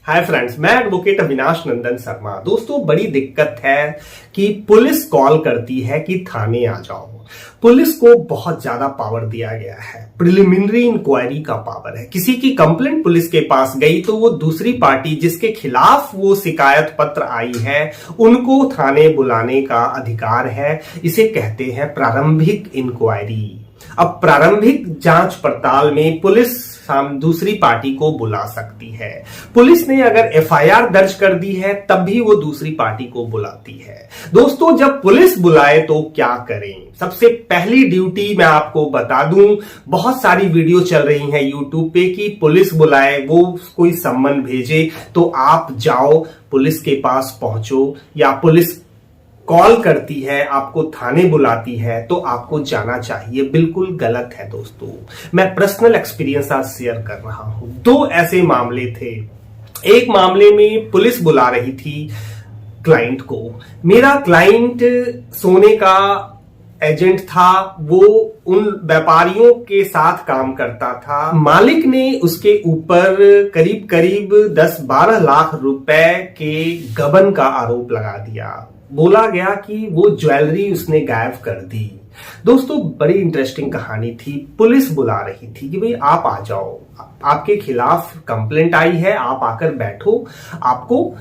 Hi friends, मैं advocate Avinash नंदन शर्मा। दोस्तों, बड़ी दिक्कत है कि पुलिस कॉल करती है कि थाने आ जाओ। पुलिस को बहुत ज्यादा पावर दिया गया है, प्रिलिमिनरी इंक्वायरी का पावर है। किसी की कंप्लेंट पुलिस के पास गई तो वो दूसरी पार्टी जिसके खिलाफ वो शिकायत पत्र आई है उनको थाने बुलाने का अधिकार है। इसे कहते हैं प्रारंभिक इंक्वायरी। अब प्रारंभिक जांच पड़ताल में पुलिस दूसरी पार्टी को बुला सकती है। पुलिस ने अगर एफआईआर दर्ज कर दी है तब भी वो दूसरी पार्टी को बुलाती है। दोस्तों, जब पुलिस बुलाए तो क्या करें? सबसे पहली ड्यूटी मैं आपको बता दूं, बहुत सारी वीडियो चल रही हैं यूट्यूब पे कि पुलिस बुलाए, वो कोई सम्मन भेजे तो आप जाओ, पुलिस के पास पहुंचो, या पुलिस कॉल करती है, आपको थाने बुलाती है तो आपको जाना चाहिए। बिल्कुल गलत है दोस्तों। मैं पर्सनल एक्सपीरियंस आज शेयर कर रहा हूं। दो ऐसे मामले थे। एक मामले में पुलिस बुला रही थी क्लाइंट को। मेरा क्लाइंट सोने का एजेंट था, वो उन व्यापारियों के साथ काम करता था। मालिक ने उसके ऊपर करीब करीब 10-12 लाख रुपए के गबन का आरोप लगा दिया। बोला गया कि वो ज्वेलरी उसने गायब कर दी। दोस्तों, बड़ी इंटरेस्टिंग कहानी थी। पुलिस बुला रही थी कि भाई आप आ जाओ, आपके खिलाफ कंप्लेंट आई है, आप आकर बैठो, आपको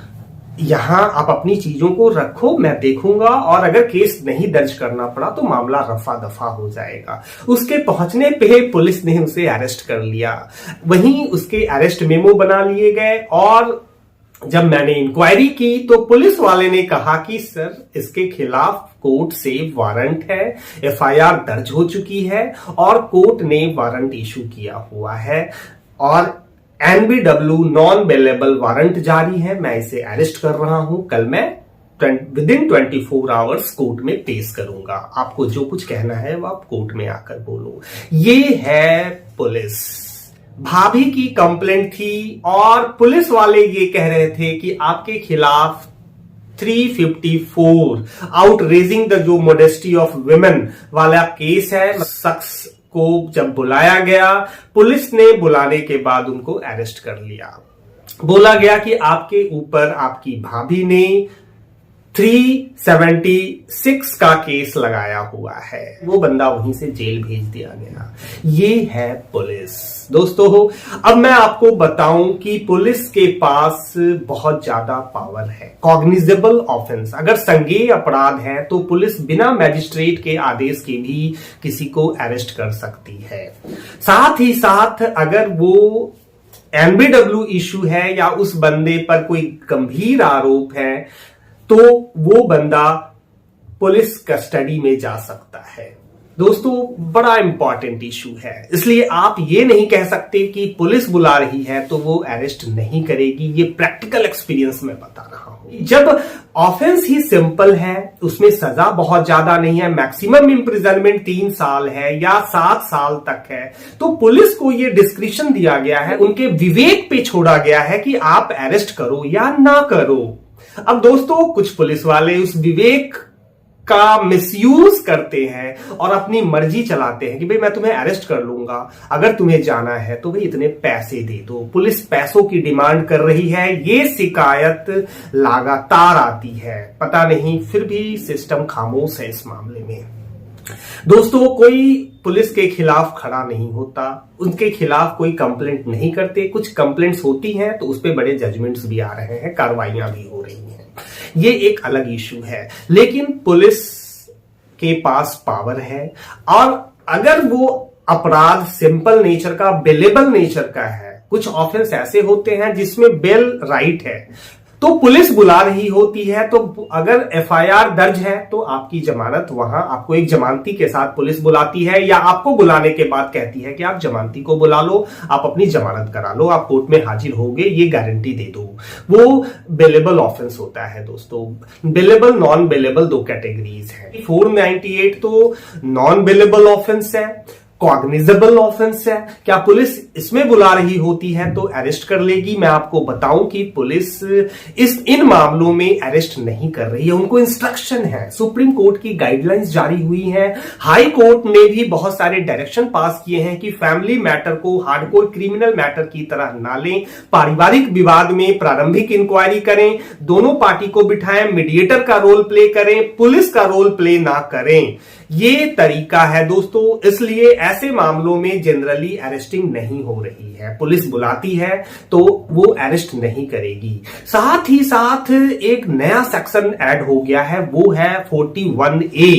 यहां आप अपनी चीजों को रखो, मैं देखूंगा, और अगर केस नहीं दर्ज करना पड़ा तो मामला रफा दफा हो जाएगा। उसके पहुंचने पे पुलिस ने उसे अरेस्ट कर लिया। वहीं उसके अरेस्ट मेमो बना लिए गए, और जब मैंने इंक्वायरी की तो पुलिस वाले ने कहा कि सर, इसके खिलाफ कोर्ट से वारंट है, एफआईआर दर्ज हो चुकी है और कोर्ट ने वारंट इशू किया हुआ है और एनबीडब्ल्यू नॉन बेलेबल वारंट जारी है। मैं इसे अरेस्ट कर रहा हूं। कल मैं विदिन 24 आवर्स कोर्ट में पेश करूंगा। आपको जो कुछ कहना है वो आप कोर्ट में आकर बोलो। ये है पुलिस। भाभी की कंप्लेंट थी और पुलिस वाले ये कह रहे थे कि आपके खिलाफ 354 आउटरेजिंग द जो मोडेस्टी ऑफ विमेन वाला केस है। शख्स को जब बुलाया गया, पुलिस ने बुलाने के बाद उनको अरेस्ट कर लिया। बोला गया कि आपके ऊपर आपकी भाभी ने 376 का केस लगाया हुआ है। वो बंदा वहीं से जेल भेज दिया गया। ये है पुलिस। दोस्तों, अब मैं आपको बताऊं कि पुलिस के पास बहुत ज्यादा पावर है। कॉग्निजेबल ऑफेंस, अगर संज्ञेय अपराध है तो पुलिस बिना मैजिस्ट्रेट के आदेश के भी किसी को अरेस्ट कर सकती है। साथ ही साथ अगर वो एनबीडब्ल्यू इशू है या उस बंदे पर कोई गंभीर आरोप है तो वो बंदा पुलिस कस्टडी में जा सकता है। दोस्तों, बड़ा इंपॉर्टेंट इशू है, इसलिए आप ये नहीं कह सकते कि पुलिस बुला रही है तो वो अरेस्ट नहीं करेगी। ये प्रैक्टिकल एक्सपीरियंस में बता रहा हूं। जब ऑफेंस ही सिंपल है, उसमें सजा बहुत ज्यादा नहीं है, मैक्सिमम इंप्रिजनमेंट 3 साल है या 7 साल तक है, तो पुलिस को ये डिस्क्रिप्शन दिया गया है, उनके विवेक पे छोड़ा गया है कि आप अरेस्ट करो या ना करो। अब दोस्तों, कुछ पुलिस वाले उस विवेक का मिसयूज करते हैं और अपनी मर्जी चलाते हैं कि भाई मैं तुम्हें अरेस्ट कर लूंगा, अगर तुम्हें जाना है तो भाई इतने पैसे दे दो। पुलिस पैसों की डिमांड कर रही है। ये शिकायत लगातार आती है, पता नहीं फिर भी सिस्टम खामोश है इस मामले में। दोस्तों, कोई पुलिस के खिलाफ खड़ा नहीं होता, उनके खिलाफ कोई कंप्लेंट नहीं करते। कुछ कंप्लेंट्स होती हैं तो उस पे बड़े जजमेंट्स भी आ रहे हैं, कार्रवाइयां भी हो रही हैं। ये एक अलग इशू है, लेकिन पुलिस के पास पावर है, और अगर वो अपराध सिंपल नेचर का, बेलेबल नेचर का है, कुछ ऑफेंस ऐसे होते हैं जिसमें बेल राइट है, तो पुलिस बुला रही होती है, तो अगर एफआईआर दर्ज है तो आपकी जमानत, वहां आपको एक जमानती के साथ पुलिस बुलाती है, या आपको बुलाने के बाद कहती है कि आप जमानती को बुला लो, आप अपनी जमानत करा लो, आप कोर्ट में हाजिर होगे, ये गारंटी दे दो। वो बेलेबल ऑफेंस होता है। दोस्तों, बेलेबल, नॉन बेलेबल दो कैटेगरीज हैं। 498 तो नॉन बेलेबल ऑफेंस है। कॉग्निजेबल ऑफेंस है। क्या पुलिस इसमें बुला रही होती है तो अरेस्ट कर लेगी? मैं आपको बताऊं कि पुलिस इन मामलों में अरेस्ट नहीं कर रही है, उनको इंस्ट्रक्शन है। सुप्रीम कोर्ट की गाइडलाइंस जारी हुई है, हाई कोर्ट ने भी बहुत सारे डायरेक्शन पास किए हैं कि फैमिली मैटर को हार्डकोर क्रिमिनल मैटर की तरह ना लें, पारिवारिक विवाद में प्रारंभिक इंक्वायरी करें, दोनों पार्टी को बिठाएं, मीडिएटर का रोल प्ले करें, पुलिस का रोल प्ले ना करें। ये तरीका है दोस्तों, इसलिए ऐसे मामलों में जनरली अरेस्टिंग नहीं हो रही है। पुलिस बुलाती है तो वो अरेस्ट नहीं करेगी। साथ ही साथ एक नया सेक्शन ऐड हो गया है, वो है 41A।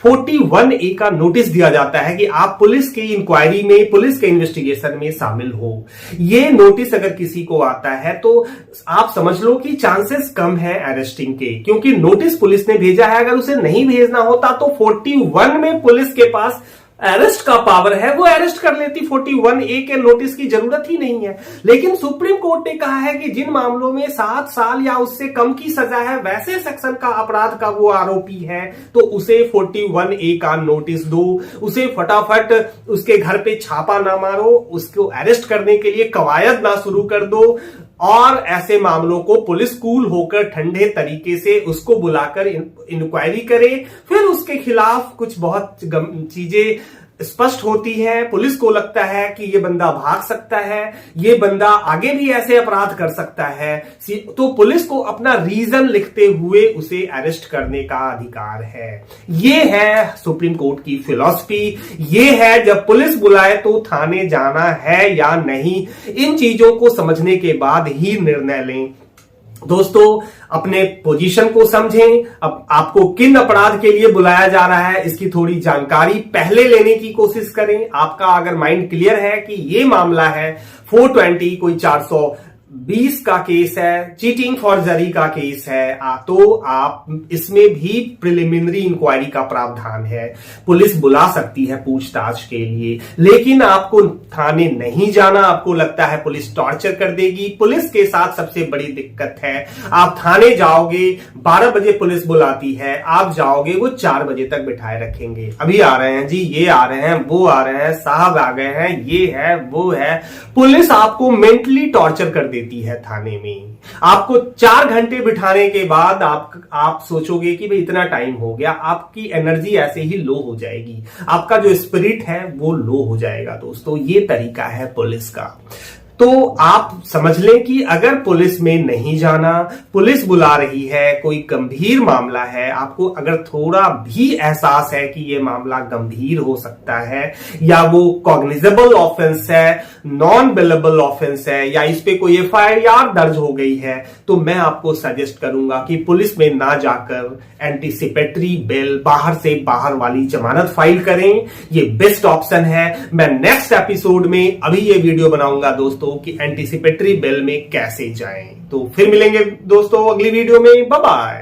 41A का नोटिस दिया जाता है कि आप पुलिस की इंक्वायरी में, पुलिस के इन्वेस्टिगेशन में शामिल हो। ये नोटिस अगर किसी को आता है तो आप समझ लो कि चांसेस कम है अरेस्टिंग के, क्योंकि नोटिस पुलिस ने भेजा है। अगर उसे नहीं भेजना होता तो 41 में पुलिस के पास अरेस्ट का पावर है, वो अरेस्ट कर लेती। 41A के नोटिस की जरूरत ही नहीं है। लेकिन सुप्रीम कोर्ट ने कहा है कि जिन मामलों में 7 साल या उससे कम की सजा है, वैसे सेक्शन का अपराध का वो आरोपी है, तो उसे 41A का नोटिस दो, उसे फटाफट उसके घर पे छापा ना मारो, उसको अरेस्ट करने के लिए कवायद ना शुरू कर दो, और ऐसे मामलों को पुलिस कूल होकर ठंडे तरीके से उसको बुलाकर इंक्वायरी करे। फिर उसके खिलाफ कुछ बहुत चीजें स्पष्ट होती है। पुलिस को लगता है कि ये बंदा भाग सकता है, ये बंदा आगे भी ऐसे अपराध कर सकता है, तो पुलिस को अपना रीजन लिखते हुए उसे अरेस्ट करने का अधिकार है। ये है सुप्रीम कोर्ट की फिलॉसफी। ये है जब पुलिस बुलाए तो थाने जाना है या नहीं, इन चीजों को समझने के बाद ही निर्णय लें। दोस्तों, अपने पोजीशन को समझें। अब आपको किन अपराध के लिए बुलाया जा रहा है, इसकी थोड़ी जानकारी पहले लेने की कोशिश करें। आपका अगर माइंड क्लियर है कि ये मामला है 420, कोई 420 का केस है, चीटिंग फॉर्जरी का केस है, तो आप इसमें भी प्रिलिमिनरी इंक्वायरी का प्रावधान है। पुलिस बुला सकती है पूछताछ के लिए, लेकिन आपको थाने नहीं जाना। आपको लगता है पुलिस टॉर्चर कर देगी। पुलिस के साथ सबसे बड़ी दिक्कत है, आप थाने जाओगे, 12 बजे पुलिस बुलाती है, आप जाओगे, वो 4 बजे तक बिठाए रखेंगे। अभी आ रहे हैं जी, ये आ रहे हैं, वो आ रहे हैं, साहब आ गए हैं, ये है, वो है। पुलिस आपको मेंटली टॉर्चर कर देती है थाने में। आपको 4 घंटे बिठाने के बाद आप सोचोगे कि भाई इतना टाइम हो गया, आपकी एनर्जी ऐसे ही लो हो जाएगी, आपका जो स्पिरिट है वो लो हो जाएगा। दोस्तों, ये तरीका है पुलिस का। तो आप समझ लें कि अगर पुलिस में नहीं जाना, पुलिस बुला रही है, कोई गंभीर मामला है, आपको अगर थोड़ा भी एहसास है कि यह मामला गंभीर हो सकता है, या वो कॉग्निजेबल ऑफेंस है, नॉन बेलेबल ऑफेंस है, या इस पे कोई FIR दर्ज हो गई है, तो मैं आपको सजेस्ट करूंगा कि पुलिस में ना जाकर एंटीसिपेटरी बेल, बाहर से बाहर वाली जमानत फाइल करें। ये बेस्ट ऑप्शन है। मैं नेक्स्ट एपिसोड में अभी ये वीडियो बनाऊंगा दोस्तों कि एंटीसिपेटरी बेल में कैसे जाएं। तो फिर मिलेंगे दोस्तों अगली वीडियो में। Bye bye.